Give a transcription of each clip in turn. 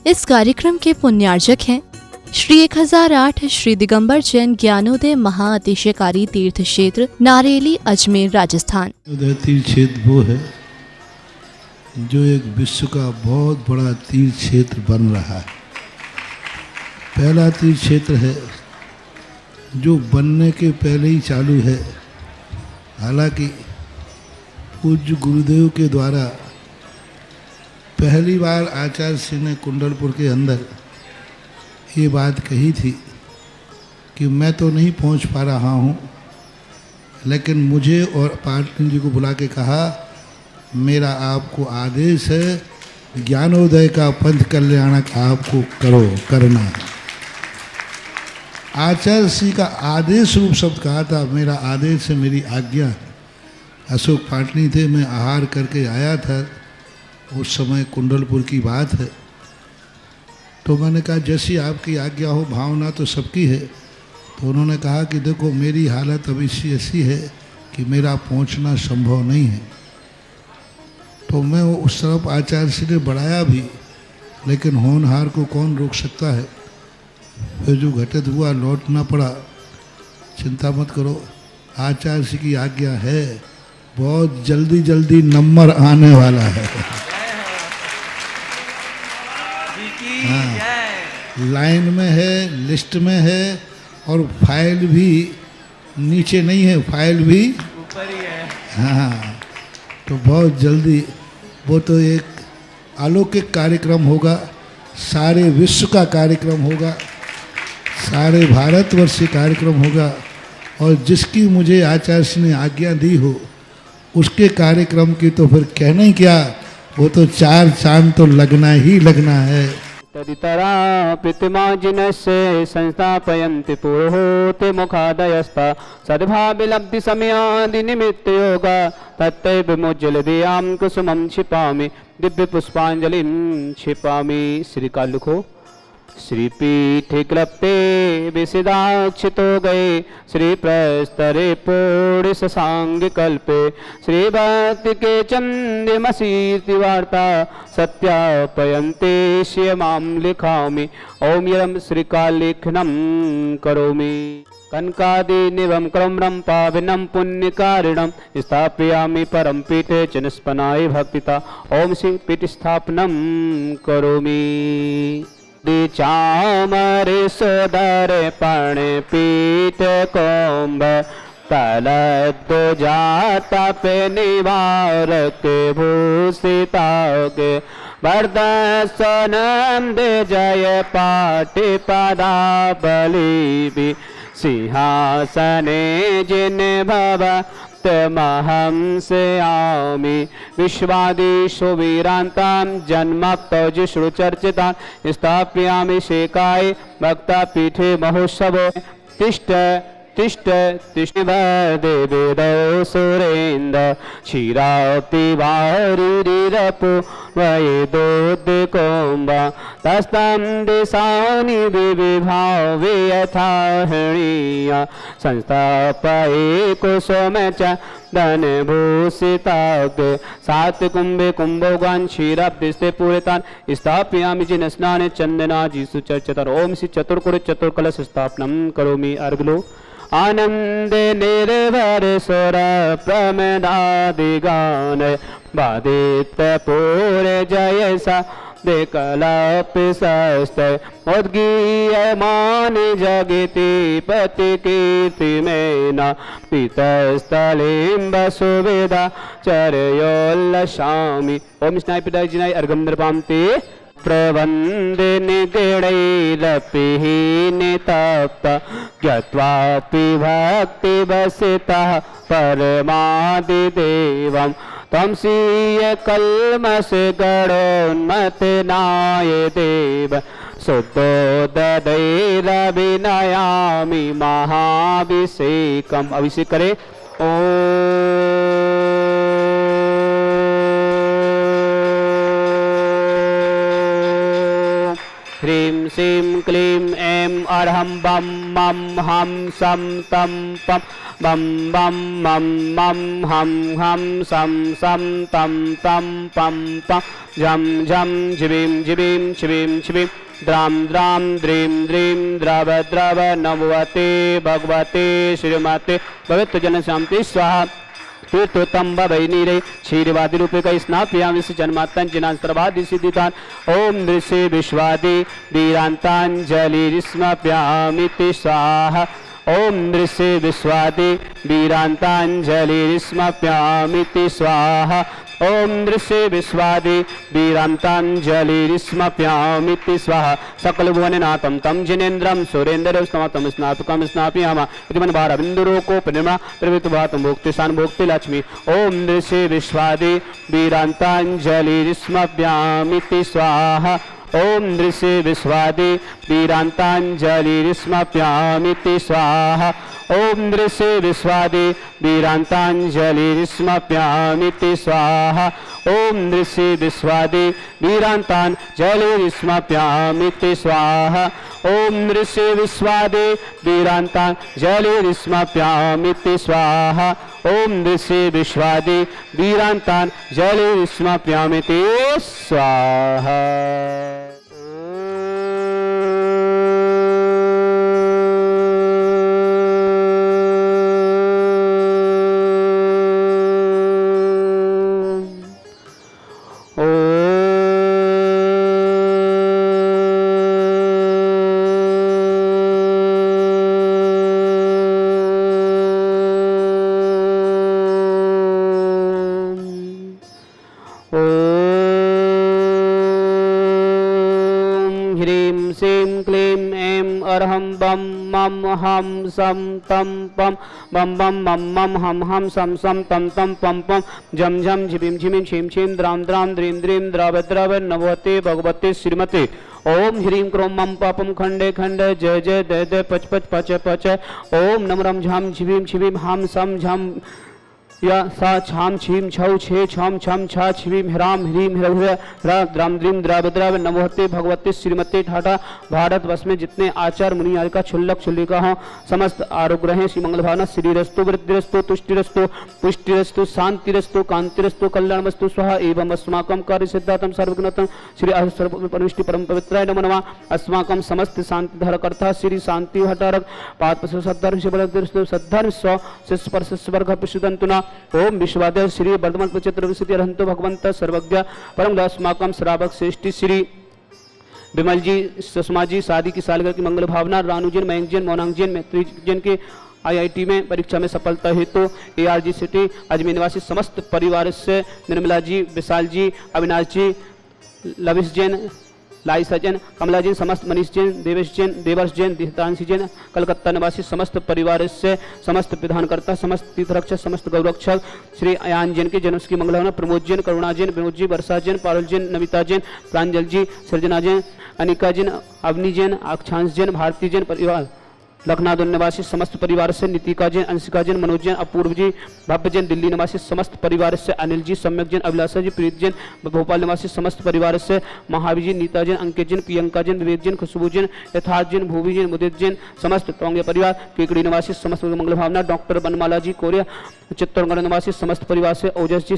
इस कार्यक्रम के पुण्यार्जक हैं श्री 1008 श्री दिगंबर जैन ज्ञानोदय महाअतिशयकारी तीर्थ क्षेत्र नारेली अजमेर राजस्थान। तीर्थ क्षेत्र वो है जो एक विश्व का बहुत बड़ा तीर्थ क्षेत्र बन रहा है। पहला तीर्थ क्षेत्र है जो बनने के पहले ही चालू है। हालांकि पूज्य गुरुदेव के द्वारा पहली बार आचार्य श्री ने कुंडलपुर के अंदर ये बात कही थी कि मैं तो नहीं पहुंच पा रहा हूं, लेकिन मुझे और पाटनी जी को बुला के कहा मेरा आपको आदेश है, ज्ञानोदय का पंथ कल्याणक आपको करना है। आचार्य श्री का आदेश रूप शब्द कहा था, मेरा आदेश है, मेरी आज्ञा है। अशोक पाटनी थे, मैं आहार करके आया था, उस समय कुंडलपुर की बात है। तो मैंने कहा जैसी आपकी आज्ञा हो, भावना तो सबकी है। तो उन्होंने कहा कि देखो मेरी हालत अभी ऐसी है कि मेरा पहुंचना संभव नहीं है। तो मैं उस तरफ आचार्य श्री ने बढ़ाया भी, लेकिन होनहार को कौन रोक सकता है। फिर जो घटित हुआ लौटना पड़ा। चिंता मत करो, आचार्य श्री की आज्ञा है, बहुत जल्दी जल्दी नंबर आने वाला है। हाँ, लाइन में है, लिस्ट में है, और फाइल भी नीचे नहीं है, फाइल भी ऊपर ही है। हाँ, तो बहुत जल्दी वो तो एक अलौकिक कार्यक्रम होगा, सारे विश्व का कार्यक्रम होगा, सारे भारतवर्ष का कार्यक्रम होगा। और जिसकी मुझे आचार्य ने आज्ञा दी हो उसके कार्यक्रम की तो फिर कहना ही क्या, वो तो 4 चांद तो लगना ही लगना है। तदितरा प्रतिमाजिनस्य संस्थापयन्ति पुरोहोते मुखादयस्ता सद्भाविलब्धि समयादि निमित्त योगा तत्तैव विमुज्जलदेयां कुसुमं क्षिपामि दिव्य पुष्पांजलिं क्षिपामि। श्री का लिखो। श्रीपीठे क्लप्ते विसिदाक्षितो गए श्री प्रस्तरे पूर्ण शशांग कल्पे श्री भक्ति के चंद्रमसीति वार्ता सत्यापयन्ते श्यमां लिखामि ओम यम श्रीकालेखनं करोमि। कनकादिनिवं क्रम्रं पावनं पुण्यकारिणं स्थापयामि परम पीठे च निष्पन्नाय भक्तिता ओम श्री पीठ स्थापनं करोमि। चामरे सोदर पण पीठ कुंभ तलद्दो जाता पे निवारक भूषिता के वरदसनंद जय पाटि पदा बलि सिंहासने जिन भव महं स्यामि विश्वादिशो वीरान्तां जन्मप्तौजिश्रु चर्चितान् स्थापयामि शेकाय भक्तापीठे महोत्सवो तिष्ठ तिष्ठ तिष्ठ देवेदौ सुरेन्द्र क्षीराप्ति वारिरपु वयदोद्दिकोम्ब तस्तं दिशानि विविभावे यथा हृणीया संस्थापये कुसुम च धनभूषिताग् सात कुंभे कुंभोगान् क्षीराब्धिस्ते पूरितान् स्थापयामि जिन स्नाने चंदनाजी सुचर्चितान् ओम श्री चतुर्कुर चतुर्कलश स्थापनं करोमि। अर्घलो आनंद निर्भर स्वर प्रमदादि गान बाधित पूर जय सा कलाप सस्त उद्गीयमान जगति पति कीर्ति मेना पीतस्थलीं सुविधा चरयोल्लसामि ओम स्नाय पिताय जिनाय अर्घं नृपान्ते प्रवंदे निगणैरपिः नितप्त ज्ञात्वापि भक्ति वसितः परमादिदेवम् तम सीय कल्मष गणोन्मत नाय देव शुद्धोदयैरभिनयामि महाभिषेकम्। अभिषेक करे। ह्रीं श्रीं क्लीं ऐं अर्हं बं मं हं सं तं पं बं बं मं मं हं हं सं सं तं तं पं पं झं झं झिबिं झिबिं छिबिं छिबिं द्रां द्रां द्रीं द्रीं द्रव द्रव नमवते भगवते श्रीमते भगवत शांति स्वाहा तीर्थोत्तम वैनीरे क्षीरवादी रूपे स्नापयामि जन्मात्तन जिनास्त्रवादी सिद्धितान ओम दृश्य विश्वादि वीरांतांजलिस्मप्यामि स्वाहा ओम दृश्य विश्वादि वीरांतांजलिस्मप्यामि स्वाहा ओम दृश्य विश्वादि वीरांतांजलिस्मप्यामि स्वाहा सकल भुवननाथं तं जिनेन्द्रं सुरेन्द्रं स्तमतं स्नापकं स्नापयामः इतिमन भारबिन्दुरोको परिमा प्रवितुभातं भोक्तिशान भोक्ति लक्ष्मी ओम दृश्य विश्वादि वीरांतांजलिस्मप्यामि स्वाहा ओम दृश्य विश्वादि वीरांतांजलिस्मप्यामि स्वाहा ओम दृश्य विश्वादि वीरांतांजलिस्मप्यामि स्वाहा ओम दृश्य विश्वादि वीरांतांजलिस्मप्यामि स्वाहा ओम दृश्य विश्वादि वीरांतांजलिस्मप्यामि स्वाहा ओम दृश्य विश्वादि वीरांतांजलिस्मप्यामि स्वाहा। बम मम हम सम तम पम बम बम मम मम हम सम सम तम तम पम पम झम झम झिबिम झिमिम छिम छिम द्राम द्राम द्रीम द्रीम द्रव द्रव नमवते भगवते श्रीमते ओम ह्रीं क्रोम मम पापम खंडे खंडे जय जय दय दय पच पच पच पच ओम नम रम झम झिबिम छिबिम हम सम झम या सा छाम छीम छौ छे छम छम छा छिबिम ह्राम ह्रीम द्राम द्रीम द्रव द्रव नमोहते भगवते श्रीमते ठाठा भारत वर्ष में जितने आचार मुनि का छुल्लक छुल्लिका हो समस्त आरोग्य रहें श्री मंगल भावना श्रीरस्तु वृद्धिरस्तु तुष्टिरस्तु पुष्टिरस्तु शांतिरस्तु कांतिरस्तु कल्याणमस्तु स्वाहा एवं अस्माकं कार्य सिद्धार्थं सर्वज्ञतम श्री परमिष्टि परम पवित्राय नमो नमः अस्माकं समस्त शांति धरकर्ता श्री शांति हटारक पाद सद्धर्म सद्धर्म स्व स्पर्श स्वर्ग प्रसुदंतुना ओम विश्वादय श्री वर्धमान प्रचित्र विशुद्धि रहंतो भगवंत सर्वज्ञ परम अस्माकं श्रावक श्रेष्ठी श्री विमल जी सुषमा जी शादी की सालगिरह की मंगल भावना रानू जैन मयंक जैन मोनांग जैन मैत्री जैन के IIT में परीक्षा में सफलता हेतु ARG सिटी अजमेर निवासी समस्त परिवार से निर्मला जी विशाल जी अविनाश जी लविश जैन लाइसा जैन कमला जैन समस्त मनीष जैन देवेश जैन देवर्ष जैन दिहतांशी जैन कलकत्ता निवासी समस्त परिवार से समस्त विधानकर्ता समस्त तीर्थरक्षक समस्त गौरक्षक श्री अयान जैन के जन्म की मंगलभावना प्रमोद जैन करुणा जैन विनोद जी वर्षा जैन पारुल जैन नमिता जैन प्रांजल जी सृजना जैन अनिका जैन अवनी जैन आक्षांश जैन भारती जैन परिवार लखनऊ निवासी समस्त परिवार से नितिका जैन अंशिका जैन मनोज जैन अपूर्व जी भव्य जैन दिल्ली निवासी समस्त परिवार से अनिल जी सम्यक जैन अभिलाषा जी प्रीत जैन भोपाल निवासी समस्त परिवार से महावीर जी नीता जैन अंकित जैन प्रियंका जैन विवेक जैन खुशबू जैन यथार्थ जैन भूवि जैन मुदित जैन समस्त टोंगे परिवार केकड़ी निवासी समस्त मंगल भावना डॉक्टर बनमाला जी कोरिया चित्तौड़गढ़ निवासी समस्त परिवार से ओजस जी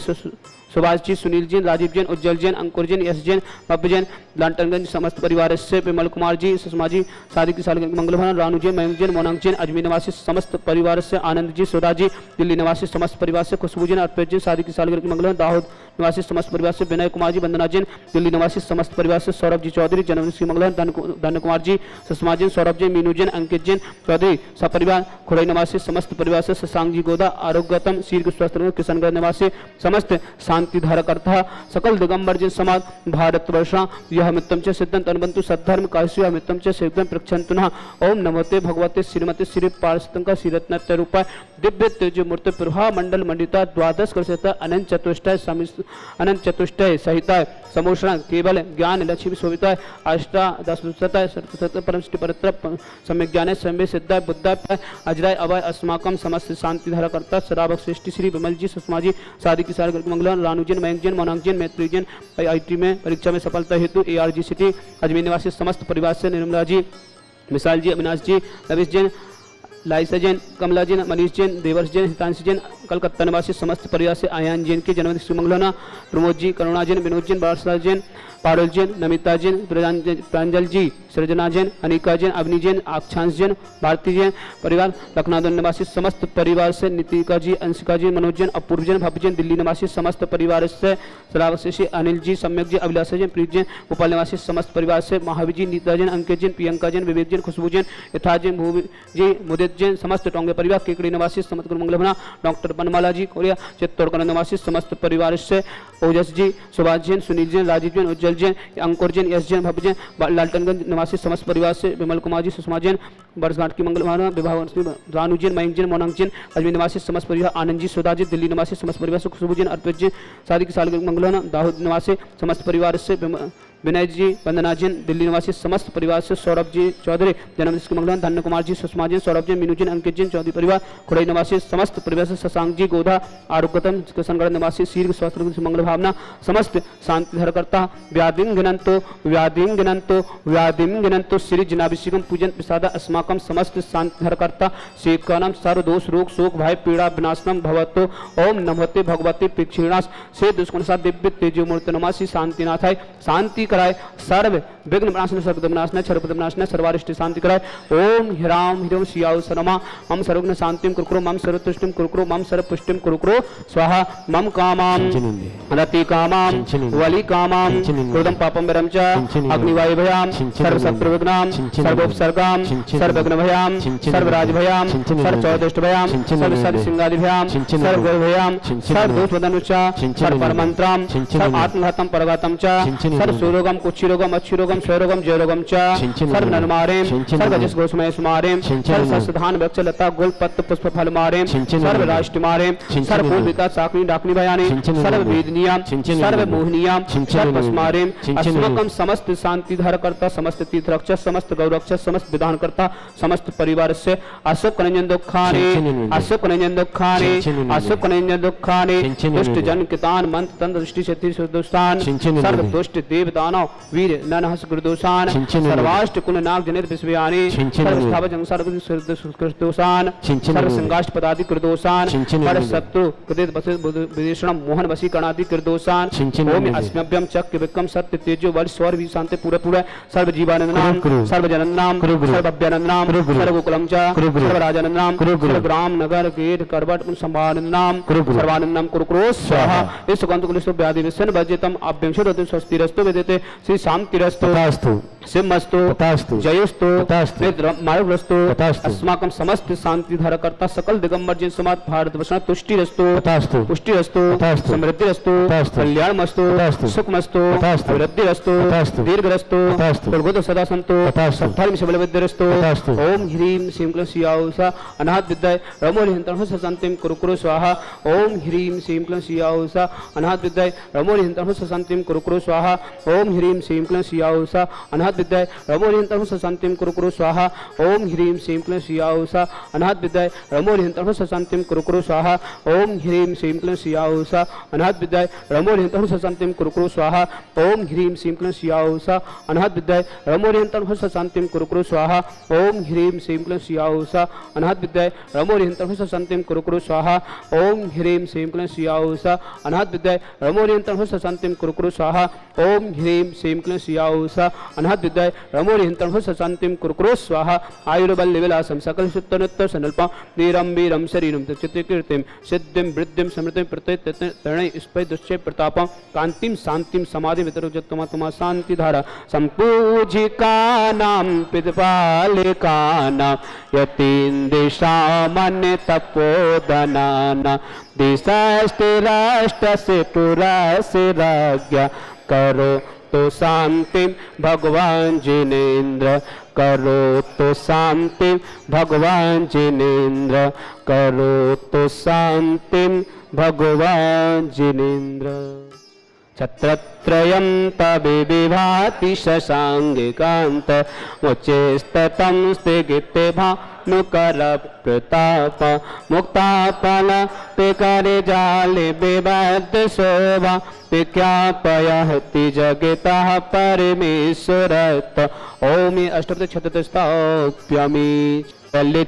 सुभाष जी सुनील जैन राजीव जैन उज्जवल जैन अंकुर जैन यश जैन भव्य जैन लालटनगंज समस्त परिवार से विमल कुमार जी सुषमा जी शादी की सालगिरह मंगल भावना रानू जैन मयंक जैन मोनांक जैन अजमेर निवासी समस्त परिवार से आनंद जी सुधा जी दिल्ली निवासी समस्त परिवार से खुशबू जैन अर्पित जैन शादी की सालगिरह की मंगल दाहोद निवासी समस्त परिवार से विनय कुमार जी वंदना जैन दिल्ली निवासी समस्त परिवार से सौरभ जी चौधरी जन्मदिन की मंगल धन्य कुमार जी सुषमा जैन सौरभ जैन मीनू जैन अंकित जैन चौधरी सपरिवार खुरई निवासी समस्त परिवार से शशांक जी गोदा आरोग्यतम शीर्घ स्वस्थ किशनगढ़ निवासी समस्त शांति धारकर्ता सकल दिगंबर जैन समाज भारत वर्षा यह मित्रम च सिद्धंत अनुबंतु सद्धर्म काश्य मित्रम च सिद्धं प्रक्षन्तुनः ओम नमोते भगवते श्रीमते श्री पार्षदंका श्रीरत्नत्य रूपा दिव्य तेज मूर्ति प्रभा मंडल मंडिता द्वादश कलशता अनंत चतुष्टय अनंत चतुष्टय सहिताय समोषण केवल ज्ञान लक्ष्मी शोभिताय अष्टादशताय सत्य परमष्टि परत्र सम्यक ज्ञान सम्य सिद्धाय बुद्धाय अजराय अभय अस्माकम समस्त शांति धारा करता सदाभक्त सृष्टि श्री विमल जी सुषमा जी शादी की सार मंगल रानुजन मयंकजन मोनांकजन मैत्रीजन IIT में परीक्षा में सफलता हेतु ARG सिटी अजमेर निवासी समस्त परिवार से निर्मला जी विशाल जी अविनाश जी रवीश जैन लाइसा जैन कमला जैन मनीष जैन देवर्ष जैन हितांशी जैन कलकत्ता निवासी समस्त परिवार से आयान जैन की जन्मदिन शुभमंगलाना प्रमोद जी करुणा जैन विनोद जैन बारसलाल जैन पारुल जैन नमिता जैन प्रांजल जी सृजना जैन अनिका जैन अवनी जैन आक्षांश जैन भारती जैन परिवार लखनऊ निवासी समस्त परिवार से नितिका जी अंशिका जी मनोज जैन अपूर्व जैन भव्य जैन दिल्ली निवासी समस्त परिवार से सदावशेषी अनिल जी सम्यक जी अभिलाषा जैन प्रीत जैन भोपाल निवासी समस्त परिवार से महावीर जी नीता जैन अंकित जैन प्रियंका जैन विवेक जैन खुशबू जैन यथा जैन भूमि जी मुदित जैन समस्त टोंगे परिवार केकड़ी निवासी समस्त मंगल भना डॉक्टर बनमाला जी कोरिया चित्तौड़गढ़ निवासी समस्त परिवार से ओजस जी सुभाष जैन सुनील जैन राजीव जैन उज्जवल जैन अंकुर जैन यश जैन भव्य जैन लालटनगंज निवासी समस्त परिवार से विमल कुमार जी सुषमा जैन वर्षगांठ की मंगल भावना विवाह रानू जैन मयंक जैन मोनांक जैन अजमेर निवासी समस्त परिवार आनंद जी सुधा जी दिल्ली निवासी समस्त परिवार से खुशबू जैन अर्पित जैन शादी की साल मंगल भावना दाहोद निवासी समस्त परिवार से विनय जी वंदना जैन दिल्ली निवासी समस्त परिवार से सौरभ जी चौधरी जन्मदिन की मंगल धन्य कुमार जी सुषमा जैन सौरभ जैन मीनू जैन अंकित जैन चौधरी परिवार खुड़ई निवासी समस्त परिवार से शशांक जी गोधा आरोग्यतम किशनगढ़ निवासी शीर्घ स्वास्थ्य मंगल भावना समस्त शांति धरकर्ता व्याधिं गिनंतो श्री जनाभिषेकम पूजन प्रसाद अस्माकम समस्त शांति धरकर्ता शेखनम सर्व दोष रोग शोक भय पीड़ा विनाशनम भवतो ओम नमोते भगवते पिक्षीणास से दुष्गुण सा दिव्य तेजो मूर्ति नमासि शांतिनाथाय शांति कराए सर्व विघ्न विनाशन सर्व विनाशन सर्वपद विनाशन सर्वारिष्ट शांति कराए ओम ह्राम ह्रीम श्रियाउ सरमा मम सर्वज्ञ शांतिम कुरुकुरु मम सर्वतुष्टिम कुरुकुरु मम सर्वपुष्टिम कुरुकुरु स्वाहा मम कामाम रति कामाम वली कामाम क्रोधम पापम विरम च अग्निवायु भयाम सर्व शत्रु विघ्नाम सर्वोपसर्गाम सर्व विघ्न भयाम सर्व राज भयाम सर्व चौदष्ट भयाम सर्व सर्व सिंगादि भयाम सर्व गो भयाम सर्व दोष वदन च सर्व परमंत्राम सर्व आत्मघातम परगातम च सर्व रोगम कुक्षिरोगम अच्छिरोगम स्वरोगम जयरोगम च सर्व नरमारेम सर्व जस गोस्मय सुमारेम सर्व सस्धान वृक्ष लता गोल पत्र पुष्प फल मारेम सर्व राष्ट्र मारेम सर्व मूल विकास साकनी डाकनी भयाने सर्व वेदनियाम सर्व मोहनियाम सर्व स्मारेम अस्मकम समस्त शांति धार करता समस्त तीर्थ रक्षक समस्त गौ रक्षक समस्त विधान करता समस्त परिवार से अशोक नंजन दुखाने अशोक नंजन दुखाने अशोक नंजन दुखाने दुष्ट जन कितान मंत्र तंत्र दृष्टि शक्ति सुदुष्टान सर्व दुष्ट देव दानव वीर ननहस गुरुदोषान सर्वाष्ट कुल नाग जनित विश्वयानी सर्व स्थाव जंग सर्व दोषान सर्व संगाष्ट पदादि कृदोषान सर्व शत्रु कृदित बसित विदेशणम मोहन वशी कर्णादि कृदोषान ओम अस्म्यभ्यम चक्र विक्रम सत्य तेजो वर्ष स्वर भी शांति पूरे पूरे सर्व जीवानंद नाम सर्व जनन नाम सर्व अभ्यानंद नाम सर्व गोकुलम च सर्व राजानंद नाम सर्व ग्राम नगर गेट करवट संभानंद नाम सर्वानंद नाम कुरुकुरु स्वाहा इस सुगंध कुलिस्तो व्याधि विसन भजतम अभ्यंशो स्वस्तिरस्तु वेदते श्री शांतिरस्तु सिंहस्तु जयोस्तु मारुस्तु अस्माकं समस्त शांति धारकर्ता सकल दिगंबर जिन समाज भारत वर्ष तुष्टिरस्तु पुष्टिरस्तु समृद्धिरस्तु कल्याणमस्तु सुखमस्तु अभिवृद्धिरस्तु दीर्घरस्तु प्रगुद सदा संतो सत्धर्म सबलविद्यरस्तु ओम ह्रीं श्रीं क्लीं श्रीयाउषा अनाहत विद्याय रमोलिहंतं शांतिं कुरुकुरु स्वाहा ओम ह्रीं श्रीं क्लीं श्रीयाउषा अनाहत विद्याय रमोलिहंतं शांतिं कुरुकुरु स्वाहा ओम ह्रीं श्रीं क्लीं श्रीयाउषा अनाहत विद्याय रमोलिहंतं शांतिं कुरुकुरु स्वाहा ओम ह्रीं श्रीं क्लीं श्रीयाउषा अनाहत विद्याय रमोलिहंतं शांतिं कुरुकुरु स्वाहा ओम ह्रीं श्रीं क्लीं श्रीयाउषा अनाहत विद्याय रमोलिहंतं शांतिं कुरुकुरु स्वाहा ओम ह्रीं श्रीं क्लीं श्रीयाउषा अनाहत विद्याय रमोलिहंतं शांतिं कुरुकुरु स्वाहा ओम ह्रीं श्रीं क्लीं श्रीयाउषा अनाहत विद्याय रमोलिहंतं शांतिं कुरुकुरु स्वाहा ओम ह्रीं श्रीं क्लीं श्रीयाउषा अनाहत विद्याय रमोलिहंतं शांतिं कुरुकुरु स्वाहा ओम ह्रीं श्रीं क्लीं श्रीयाउषा अनाहत विद्याय रमोलिहंतं शांतिं कुरुकुरु स्वाहा आयुर्बल विलासम सकल सुत्तनुत्तर संकल्पा वीरम वीरम शरीरम चित्त कीर्तिम सिद्धिं वृद्धिं समृद्धिं प्रत्यय तरणय स्पय दुष्चय प्रतापम कांतिम शांतिम समाधि वितरुजत्तमा तुमा शांति धारा संपूजिका नाम पितपालिका नाम यतीन्द्रिशामन्य तपोदनाना दिशास्ते राष्ट्र से पुरा से राज्ञा करो तो शांति भगवान जिनेन्द्र करो तो शांति भगवान जिनेन्द्र करो तो शांति भगवान् जिनेन्द्र छत्रत्रयं तविभाति शशाङ्गिकान्त मुचेस्ततं स्थिगिते भानुकरप्रताप मुक्तापल पिकरे जाले विबद्ध शोभा विज्ञापयति जगतः परमेश्वरत् ओमि अष्टपदशतस्तोप्यमि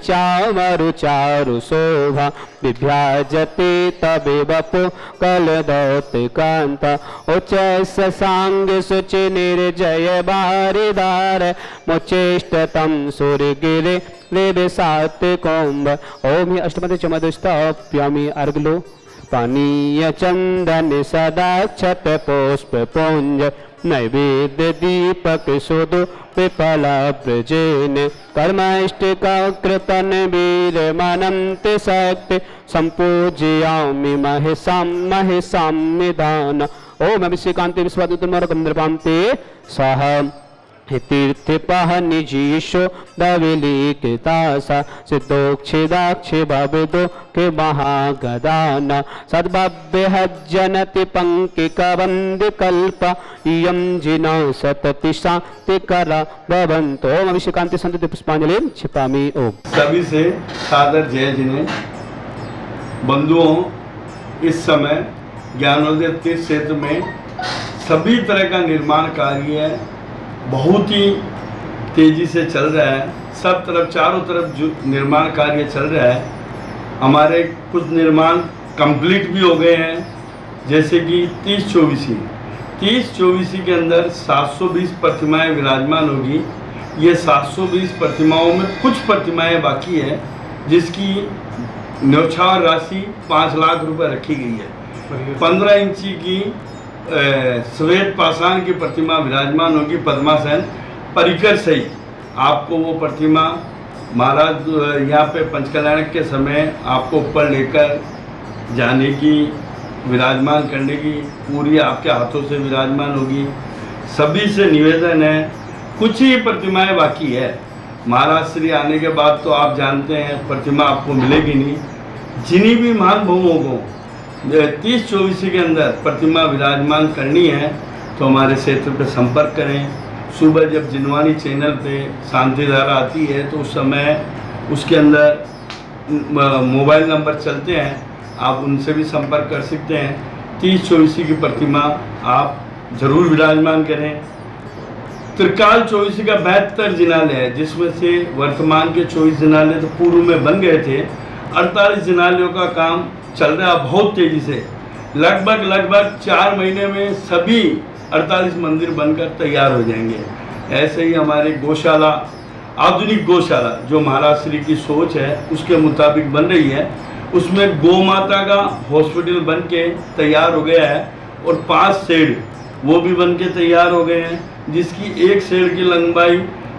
चारु शोभा विभ्राजते तबे वपु कलदौतिकान्त उच्च ससांग शुचि निर्जय बारिदार मुचेष्टतम सूर्यगिरे देवसात कुंभ ओम अष्टपद चमदस्तप्यमि अर्गलो पानीय चंदन सदाक्षत पुष्प पुंज नैवेद्य दीपक सुदु विफला ब्रजेन कर्माष्टका कृतन वीर मनंत शक्ति संपूजयामि महेशां निदान ओम अभिषेकांते विश्वादुतमरकंद्रपांते सह तीर्थपह निजीशो दविलीकितासा सिद्धोक्षिदाक्षि भविदो के महागदान सद्भव्य हज्जनति पंकिकवंद कल्प इयं जिना सतति शांतिकरा भवन्तो ओम अभिषेकांते संतति पुष्पांजलि क्षिपामि ओम। सभी से सादर जय जिने बंधुओं, इस समय ज्ञानोदय तीर्थ क्षेत्र में सभी तरह का निर्माण कार्य बहुत ही तेजी से चल रहा है। सब तरफ चारों तरफ जो निर्माण कार्य चल रहा है, हमारे कुछ निर्माण कंप्लीट भी हो गए हैं, जैसे कि 30-24 के अंदर 720 प्रतिमाएं विराजमान होगी। ये 720 प्रतिमाओं में कुछ प्रतिमाएं बाकी है, जिसकी न्यौछावर राशि 5 लाख रुपए रखी गई है। 15 इंची की श्वेत पाषाण की प्रतिमा विराजमान होगी पद्मासन परिकर सहित। आपको वो प्रतिमा महाराज यहाँ पे पंचकल्याण के समय आपको ऊपर लेकर जाने की, विराजमान करने की पूरी आपके हाथों से विराजमान होगी। सभी से निवेदन है, कुछ ही प्रतिमाएं बाकी है। महाराज श्री आने के बाद तो आप जानते हैं प्रतिमा आपको मिलेगी नहीं। जिन्हीं भी महान बहुओं को 30-24 के अंदर प्रतिमा विराजमान करनी है तो हमारे क्षेत्र पे संपर्क करें। सुबह जब जिनवानी चैनल पे शांति धारा आती है तो उस समय उसके अंदर मोबाइल नंबर चलते हैं, आप उनसे भी संपर्क कर सकते हैं। 30-24 की प्रतिमा आप जरूर विराजमान करें। त्रिकाल 24 का 72 जिनालय है, जिसमें से वर्तमान के 24 जिनालय तो पूर्व में बन गए थे। 48 जिनालयों का काम चल रहा है बहुत तेजी से। लगभग 4 महीने में सभी 48 मंदिर बनकर तैयार हो जाएंगे। ऐसे ही हमारे गौशाला, आधुनिक गौशाला जो महाराज श्री की सोच है उसके मुताबिक बन रही है, उसमें गौ माता का हॉस्पिटल बन के तैयार हो गया है और 5 शेड वो भी बन के तैयार हो गए हैं, जिसकी एक शेड की लंबाई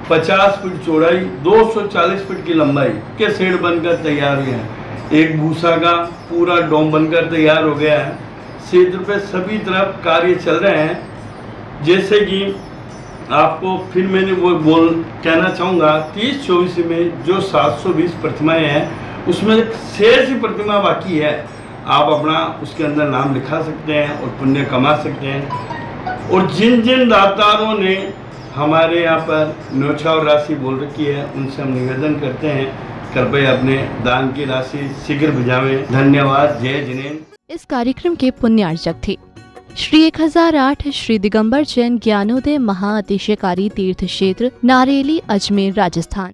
50 फीट चौड़ाई, 240 फीट की लंबाई के शेड बनकर तैयार हुए हैं। एक भूसा का पूरा डोम बनकर तैयार हो गया है। क्षेत्र पे सभी तरफ कार्य चल रहे हैं। जैसे कि आपको फिर मैंने वो कहना चाहूँगा, 30-24 में जो 720 प्रतिमाएं हैं उसमें शेष ही प्रतिमा बाकी है। आप अपना उसके अंदर नाम लिखा सकते हैं और पुण्य कमा सकते हैं। और जिन जिन दातारों ने हमारे यहाँ पर न्यौछावर राशि बोल रखी है, उनसे हम निवेदन करते हैं कृपया अपने दान की राशि शीघ्र भिजावें। धन्यवाद। जय जिनेन्द्र। इस कार्यक्रम के पुण्यार्चक थे श्री 1008 श्री दिगंबर जैन ज्ञानोदय महाअतिशयकारी तीर्थ क्षेत्र नारेली, अजमेर, राजस्थान।